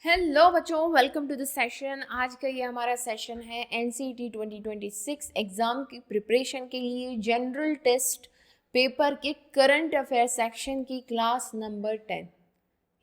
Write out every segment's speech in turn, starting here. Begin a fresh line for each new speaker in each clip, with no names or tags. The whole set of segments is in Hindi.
हेलो बच्चों, वेलकम टू द सेशन। आज का ये हमारा सेशन है एनसीईटी 2026 एग्ज़ाम की प्रिपरेशन के लिए जनरल टेस्ट पेपर के करंट अफेयर सेक्शन की क्लास नंबर 10।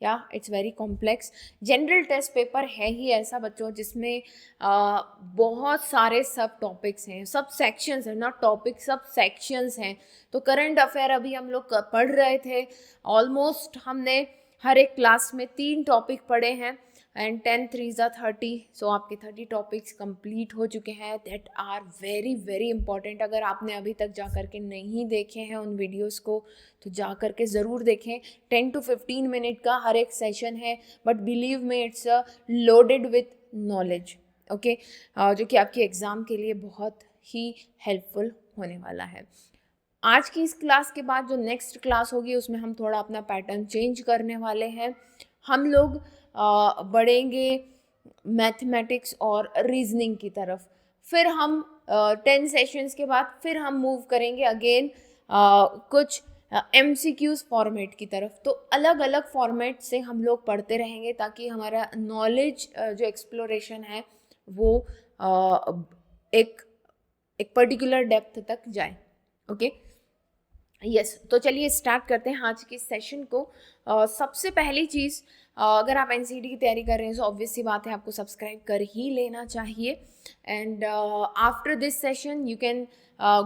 या it's very complex. General test paper है ही ऐसा बच्चों जिसमें बहुत सारे सब टॉपिक्स हैं, सब सेक्शंस हैं, नॉट टॉपिक, सब सेक्शंस हैं। तो करंट अफेयर अभी हम लोग पढ़ रहे थे। ऑलमोस्ट हमने हर एक क्लास में 3 टॉपिक पढ़े हैं एंड 10 3 30। सो आपके 30 टॉपिक्स कंप्लीट हो चुके हैं that are very very important. अगर आपने अभी तक जा कर के नहीं देखे हैं उन वीडियोस को तो जा कर के ज़रूर देखें। 10 to 15 मिनट का हर एक सेशन है, but believe me it's loaded with knowledge. Okay, जो कि आपके एग्ज़ाम के लिए बहुत ही हेल्पफुल होने वाला है। आज की इस क्लास के बाद जो नेक्स्ट क्लास होगी उसमें हम थोड़ा अपना पैटर्न चेंज करने वाले हैं। हम लोग बढ़ेंगे मैथमेटिक्स और रीजनिंग की तरफ। फिर हम 10 सेशंस के बाद फिर हम मूव करेंगे अगेन कुछ MCQs फॉर्मेट की तरफ। तो अलग अलग फॉर्मेट से हम लोग पढ़ते रहेंगे ताकि हमारा नॉलेज जो एक्सप्लोरेशन है वो एक पर्टिकुलर डेप्थ तक जाए। ओके यस, तो चलिए स्टार्ट करते हैं आज के सेशन को। सबसे पहली चीज़, अगर आप एनसीईटी की तैयारी कर रहे हैं तो ऑब्वियस सी बात है आपको सब्सक्राइब कर ही लेना चाहिए। And after this session you can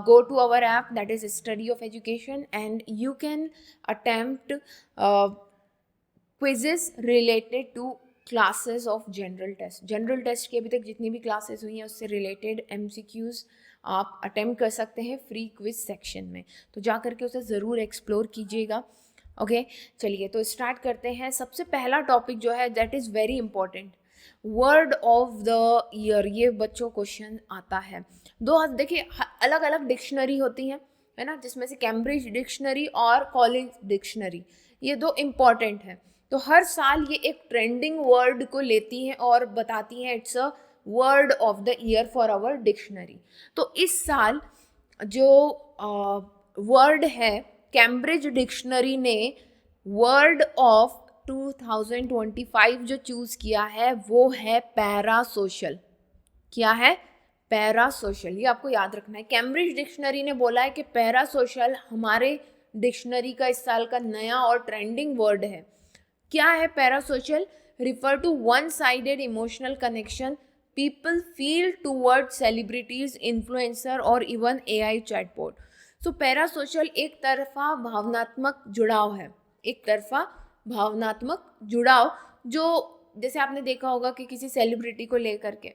go to our app, that is Study of Education, and you can attempt quizzes related to classes of general test। General test की अभी तक जितनी भी क्लासेस हुई हैं उससे रिलेटेड MCQs आप अटेम्प्ट कर सकते हैं फ्री क्विज सेक्शन में। तो जा करके उसे ज़रूर एक्सप्लोर कीजिएगा। ओके चलिए तो स्टार्ट करते हैं। सबसे पहला टॉपिक जो है that is very important, word of the year. ये बच्चों क्वेश्चन आता है। देखिए अलग अलग डिक्शनरी होती हैं, है ना, जिसमें से कैम्ब्रिज डिक्शनरी और कॉलिंस डिक्शनरी, ये 2 इम्पॉर्टेंट हैं। तो हर साल ये एक ट्रेंडिंग वर्ड को लेती हैं और बताती हैं it's a word of the year for our dictionary. तो इस साल जो वर्ड है कैम्ब्रिज डिक्शनरी ने वर्ड ऑफ 2025 जो चूज़ किया है वो है पैरासोशल। क्या है? पैरासोशल। ये आपको याद रखना है। कैम्ब्रिज डिक्शनरी ने बोला है कि पैरासोशल हमारे डिक्शनरी का इस साल का नया और ट्रेंडिंग वर्ड है। क्या है parasocial? Refer to one sided emotional connection people feel toward celebrities, influencer और even AI chatbot. So parasocial एक तरफा भावनात्मक जुड़ाव है, एक तरफा भावनात्मक जुड़ाव, जो जैसे आपने देखा होगा कि किसी सेलिब्रिटी को लेकर के,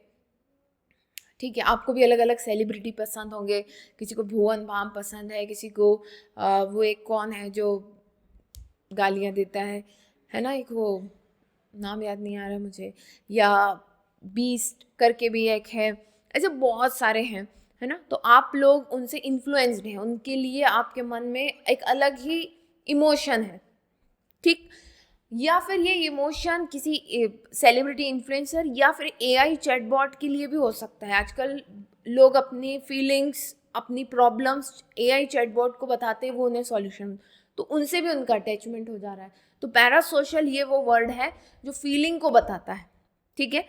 ठीक है, आपको भी अलग अलग सेलिब्रिटी पसंद होंगे। किसी को भुवन बाम पसंद है, किसी को वो एक कौन है जो गालियाँ देता है ना, एक वो नाम याद नहीं आ रहा मुझे, या बीस्ट करके भी एक है, ऐसे बहुत सारे हैं, है ना। तो आप लोग उनसे इन्फ्लुएंस्ड हैं, उनके लिए आपके मन में एक अलग ही इमोशन है, ठीक। या फिर ये इमोशन किसी सेलिब्रिटी, इन्फ्लुएंसर या फिर AI चैटबॉट के लिए भी हो सकता है। आजकल लोग अपनी फीलिंग्स, अपनी प्रॉब्लम्स AI चैटबॉट को बताते हैं, वो उन्हें सॉल्यूशन, तो उनसे भी उनका अटैचमेंट हो जा रहा है। तो पैरासोशल ये वो वर्ड है जो फीलिंग को बताता है, ठीक है।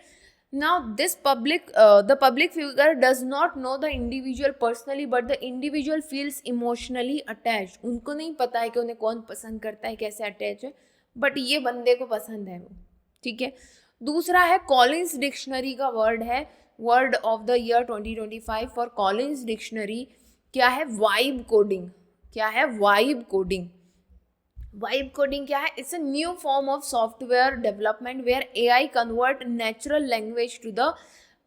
Now this the public figure does not know the individual personally, but the individual feels emotionally attached। उनको नहीं पता है कि उन्हें कौन पसंद करता है, कैसे अटैच है, बट ये बंदे को पसंद है वो, ठीक है। दूसरा है कॉलिंस डिक्शनरी का वर्ड है, word of the year 2025 for Collins dictionary. क्या है? Vibe coding. क्या है? Vibe coding. वाइब कोडिंग क्या है? It's a new form of software development where AI convert natural language to the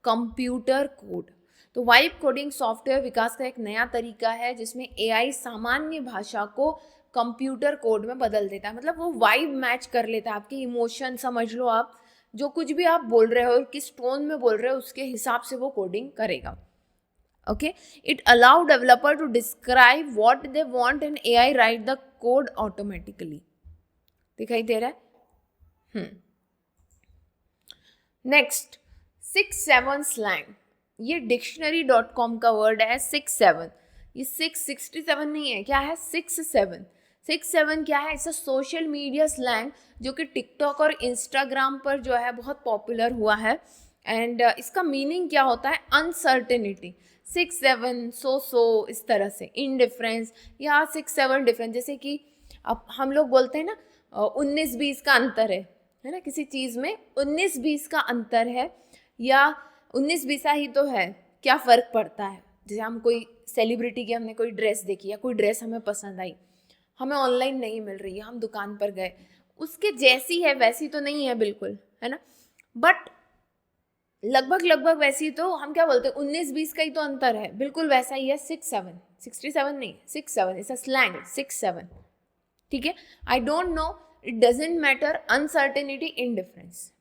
computer code. तो वाइब कोडिंग सॉफ्टवेयर विकास का एक नया तरीका है जिसमें AI सामान्य भाषा को कंप्यूटर कोड में बदल देता है। मतलब वो वाइब मैच कर लेता है, आपके इमोशन समझ लो, आप जो कुछ भी आप बोल रहे हो, किस टोन में बोल रहे हो, उसके हिसाब से वो कोडिंग करेगा। Okay, it allow developer to describe what they want and AI write the code automatically। दिखाई दे रहा है? Next 6-7 slang. ये dictionary.com का वर्ड है 6-7। ये 667 नहीं है, क्या है? 6-7। 6-7 क्या है? It's a social media slang जो कि टिकटॉक और इंस्टाग्राम पर जो है बहुत पॉपुलर हुआ है। एंड इसका मीनिंग क्या होता है? अनसर्टेनिटी। 6-7 सो इस तरह से, इनडिफरेंस या 6-7 डिफरेंस। जैसे कि अब हम लोग बोलते हैं ना 19-20 का अंतर है ना, किसी चीज़ में 19-20 का अंतर है, या 19-20 ही तो है, क्या फ़र्क पड़ता है। जैसे हम कोई सेलिब्रिटी की हमने कोई ड्रेस देखी या कोई ड्रेस हमें पसंद आई, हमें ऑनलाइन नहीं मिल रही है, हम दुकान पर गए, उसके जैसी है वैसी तो नहीं है बिल्कुल, है ना, बट लगभग वैसी, तो हम क्या बोलते हैं 19-20 का ही तो अंतर है, बिल्कुल वैसा ही है 6-7, 67 नहीं, 6-7 इट्स अ स्लैंग, 6-7, ठीक है। I don't know, it doesn't matter, uncertainty, indifference,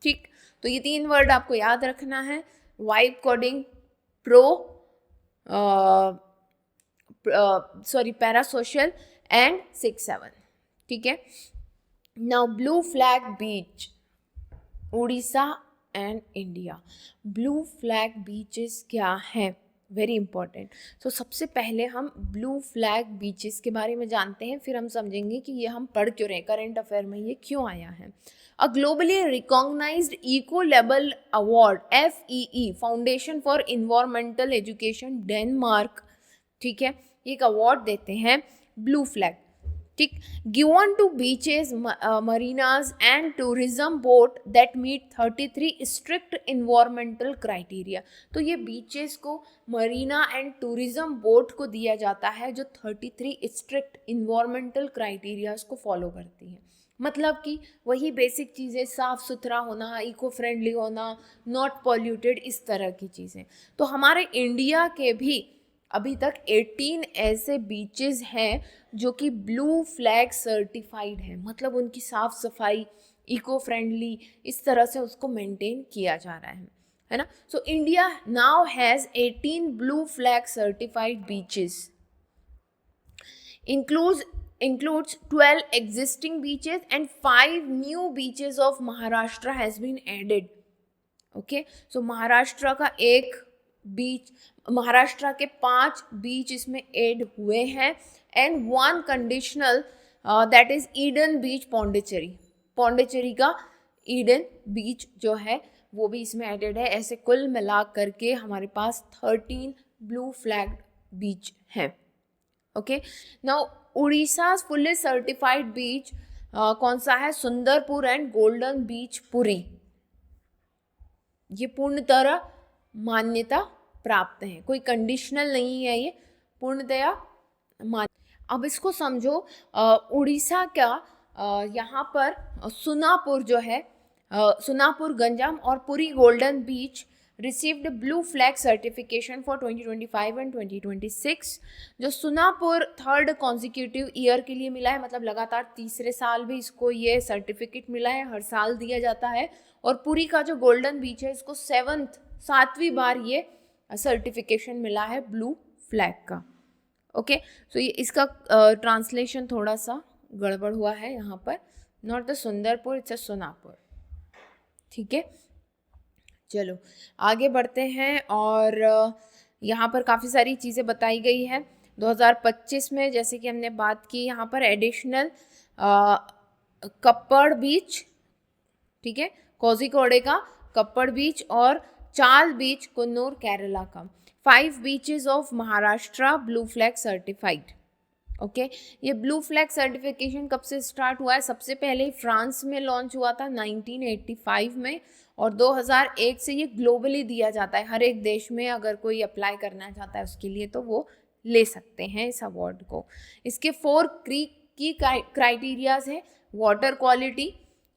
ठीक। तो ये 3 वर्ड आपको याद रखना है, vibe coding, pro parasocial and 6-7, ठीक है। Now blue flag beach, Orissa and India. Blue flag beaches क्या हैं? Very important. तो सबसे पहले हम ब्लू फ्लैग बीचेस के बारे में जानते हैं, फिर हम समझेंगे कि ये हम पढ़ क्यों रहे, करंट अफेयर में ये क्यों आया है। A globally recognised eco label award, FEE, foundation for environmental education, Denmark, ठीक है, एक अवार्ड देते हैं ब्लू फ्लैग, ठीक, given to beaches, marinas and tourism boat that meet 33 strict environmental criteria. तो ये बीचेस को, मरीना एंड टूरिज्म बोट को दिया जाता है जो 33 स्ट्रिक्ट इन्वायरमेंटल क्राइटेरियाज को फॉलो करती हैं। मतलब कि वही बेसिक चीज़ें, साफ़ सुथरा होना, इको फ्रेंडली होना, नॉट पॉल्यूटेड, इस तरह की चीज़ें। तो हमारे इंडिया के भी अभी तक 18 ऐसे बीचेस हैं जो कि ब्लू फ्लैग सर्टिफाइड है, मतलब उनकी साफ़ सफाई, इको फ्रेंडली, इस तरह से उसको मेंटेन किया जा रहा है ना। So India now has 18 blue flag certified beaches, includes 12 existing beaches and 5 new beaches of Maharashtra has been added. Okay, so Maharashtra का एक बीच, महाराष्ट्र के 5 बीच इसमें ऐड हुए हैं, and 1 conditional, that is Eden beach, Pondicherry का ईडन बीच जो है वो भी इसमें एडेड है। ऐसे कुल मिला करके हमारे पास 13 ब्लू फ्लैग बीच हैं। Okay, now Orissa fully certified beach कौन सा है? Sundarpur and golden beach Puri. ये पूर्ण तरह मान्यता प्राप्त है, कोई कंडीशनल नहीं है, ये पूर्णतया मान्य। अब इसको समझो, उड़ीसा का यहाँ पर सुनापुर जो है, सुनापुर गंजाम और Puri golden beach received blue flag certification for 2025 and 2026। जो सुनापुर 3rd कॉन्जिक्यूटिव ईयर के लिए मिला है, मतलब लगातार तीसरे साल भी इसको ये सर्टिफिकेट मिला है, हर साल दिया जाता है। और पुरी का जो गोल्डन बीच है, इसको 7वीं बार ये सर्टिफिकेशन मिला है ब्लू फ्लैग का। ओके, सो ये इसका ट्रांसलेशन थोड़ा सा गड़बड़ हुआ है यहाँ पर, not the Sundarpur, it's a Sonapur, ठीक है। चलो आगे बढ़ते हैं, और यहाँ पर काफ़ी सारी चीज़ें बताई गई है। 2025 में जैसे कि हमने बात की, यहाँ पर एडिशनल कप्पड़ बीच, ठीक है, कोझिकोडे का कप्पड़ बीच, और चाल बीच, कुन्नूर केरला का। 5 beaches of Maharashtra blue flag certified. Okay, ये ब्लू फ्लैग सर्टिफिकेशन कब से स्टार्ट हुआ है? सबसे पहले फ्रांस में लॉन्च हुआ था 1985 में, और 2001 से ये ग्लोबली दिया जाता है। हर एक देश में अगर कोई अप्लाई करना चाहता है उसके लिए, तो वो ले सकते हैं इस अवार्ड को। इसके 4 की क्राइटेरियाज हैं: water quality,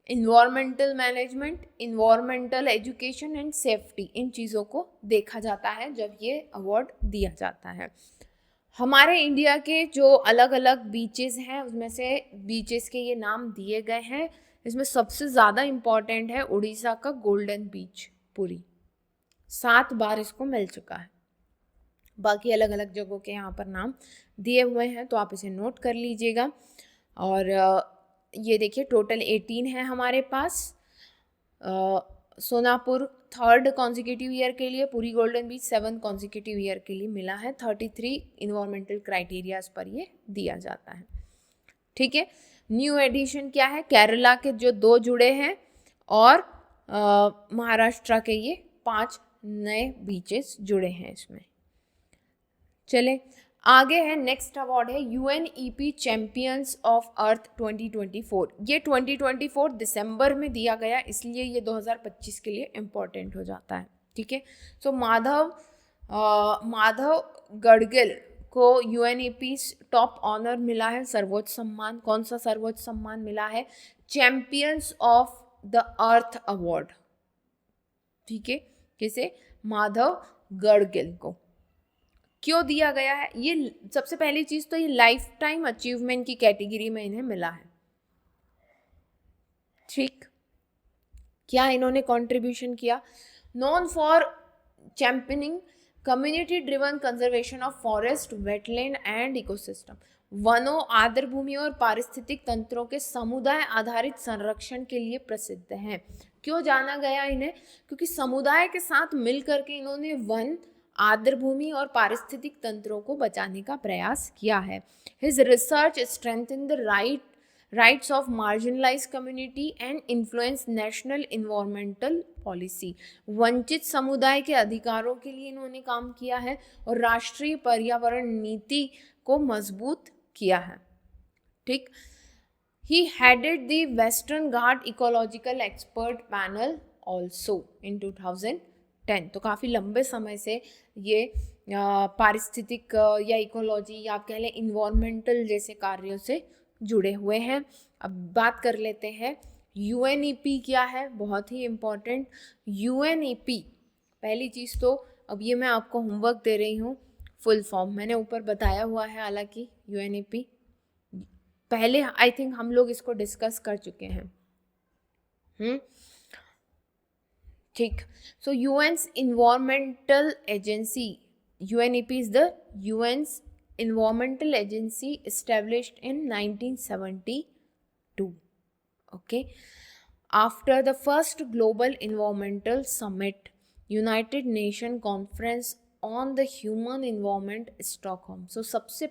environmental management, environmental education and safety. इन चीज़ों को देखा जाता है जब ये अवार्ड दिया जाता है। हमारे इंडिया के जो अलग अलग बीचेस हैं, उसमें से बीचेस के ये नाम दिए गए हैं। इसमें सबसे ज़्यादा इम्पॉर्टेंट है उड़ीसा का गोल्डन बीच पुरी, 7 बार इसको मिल चुका है। बाकी अलग अलग जगहों के यहाँ पर नाम दिए हुए हैं, तो आप इसे नोट कर लीजिएगा। और ये देखिए टोटल 18 है हमारे पास। सोनापुर 3rd कॉन्जिक्यूटिव ईयर के लिए, पूरी golden beach 7th consecutive year के लिए मिला है। 33 इन्वायरमेंटल क्राइटेरियाज पर ये दिया जाता है। ठीक है। न्यू एडिशन क्या है, केरला के जो 2 जुड़े हैं और महाराष्ट्र के ये 5 नए बीचेस जुड़े हैं इसमें। चले आगे है, नेक्स्ट अवार्ड है UNEP चैंपियंस ऑफ अर्थ 2024। ये 2024 दिसंबर में दिया गया, इसलिए ये 2025 के लिए इम्पोर्टेंट हो जाता है, ठीक है। सो माधव गडगिल को UNEP टॉप ऑनर मिला है, सर्वोच्च सम्मान। कौन सा सर्वोच्च सम्मान मिला है, champions of the earth award, ठीक है। किसे, माधव गडगिल को। क्यों दिया गया है, ये सबसे पहली चीज तो ये लाइफ टाइम अचीवमेंट की कैटेगरी में इन्हें मिला है, ठीक। क्या इन्होंने कंट्रीब्यूशन किया, known for championing community driven conservation of forest, wetland and ecosystem. वनों, आर्द्रभूमि और पारिस्थितिक तंत्रों के समुदाय आधारित संरक्षण के लिए प्रसिद्ध हैं। क्यों जाना गया इन्हें, क्योंकि समुदाय के साथ मिलकर के इन्होंने वन, आर्द्रभूमि और पारिस्थितिक तंत्रों को बचाने का प्रयास किया है। His research strengthen the rights of marginalised community and influence national environmental policy. वंचित समुदाय के अधिकारों के लिए इन्होंने काम किया है और राष्ट्रीय पर्यावरण नीति को मजबूत किया है, ठीक। He headed the Western Ghat Ecological Expert Panel also in 2010। तो काफ़ी लंबे समय से ये पारिस्थितिक या इकोलॉजी या आप कह लें इन्वायरमेंटल जैसे कार्यों से जुड़े हुए हैं। अब बात कर लेते हैं UNEP क्या है, बहुत ही इम्पॉर्टेंट। UNEP पहली चीज़ तो अब ये मैं आपको होमवर्क दे रही हूँ, फुल फॉर्म मैंने ऊपर बताया हुआ है, हालांकि UNEP पहले आई थिंक हम लोग इसको डिस्कस कर चुके हैं, ठीक। So UN's environmental agency, UNEP is the UN's environmental agency established in 1972, okay। After the first global environmental summit, United Nation Conference on the Human Environment, Stockholm। So सबसे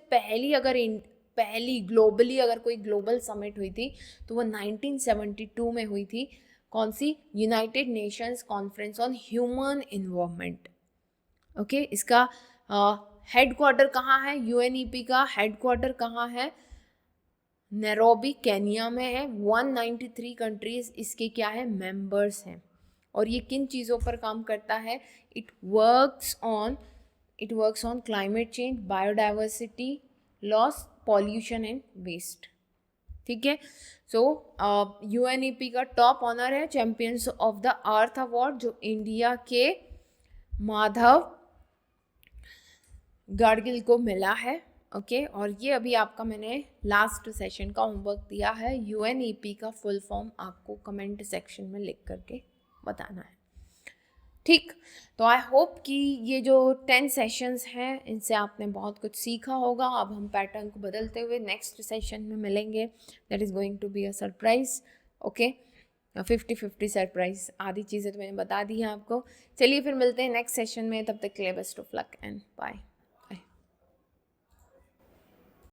पहली ग्लोबली अगर कोई ग्लोबल समिट हुई थी तो वो 1972 में हुई थी। कौन सी, United Nations conference on human environment, okay. इसका हेडक्वार्टर कहाँ है, UNEP का हेडक्वार्टर कहाँ है, नैरोबी केन्या में है। 193 कंट्रीज इसके क्या है, मेंबर्स हैं। और ये किन चीज़ों पर काम करता है, it works on climate change, biodiversity loss, pollution and waste, ठीक है। सो UNEP का टॉप ऑनर है champions of the earth award, जो इंडिया के माधव गाडगिल को मिला है, ओके। और ये अभी आपका मैंने लास्ट सेशन का होमवर्क दिया है, UNEP का फुल फॉर्म आपको कमेंट सेक्शन में लिख करके बताना है, ठीक। तो आई होप कि ये जो 10 सेशंस हैं इनसे आपने बहुत कुछ सीखा होगा। अब हम पैटर्न को बदलते हुए नेक्स्ट सेशन में मिलेंगे, that is going to be a surprise, okay. 50-50 surprise, आधी चीज़ें तो मैंने बता दी हैं आपको। चलिए फिर मिलते हैं नेक्स्ट सेशन में, तब तक के लिए best of luck and bye.